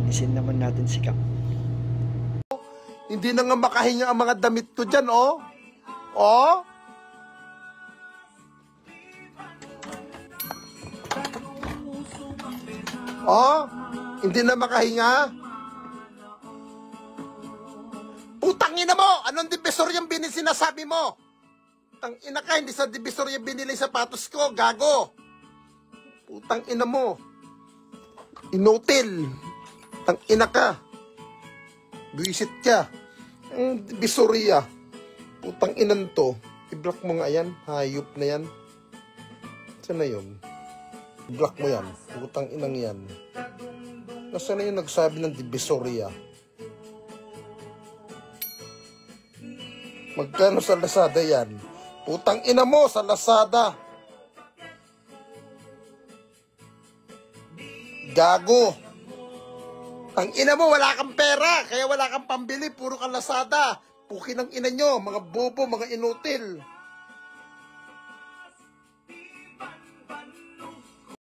linisin naman natin si Kap. Hindi na nga makahinga ang mga damit ko dyan, oh. Oh. Oh. Hindi na makahinga. Putang ina mo! Anong divisor yung sinasabi mo? Putang ina ka, hindi sa divisor yung binili sapatos ko, gago. Putang ina mo. Inutil. Putang ina ka. Buisit ka. Ang divisorya. Putang inan to. I-block mo nga yan. Hayop na yan. Saan na yun? I-block mo yan. Putang inang yan. Nasaan na yung nagsabi ng divisorya? Magkano sa Lazada yan? Putang ina mo sa Lazada. Gago. Ang ina mo, wala kang pera, kaya wala kang pambili, puro ka Lazada. Pukin ang ina nyo, mga bobo, mga inutil.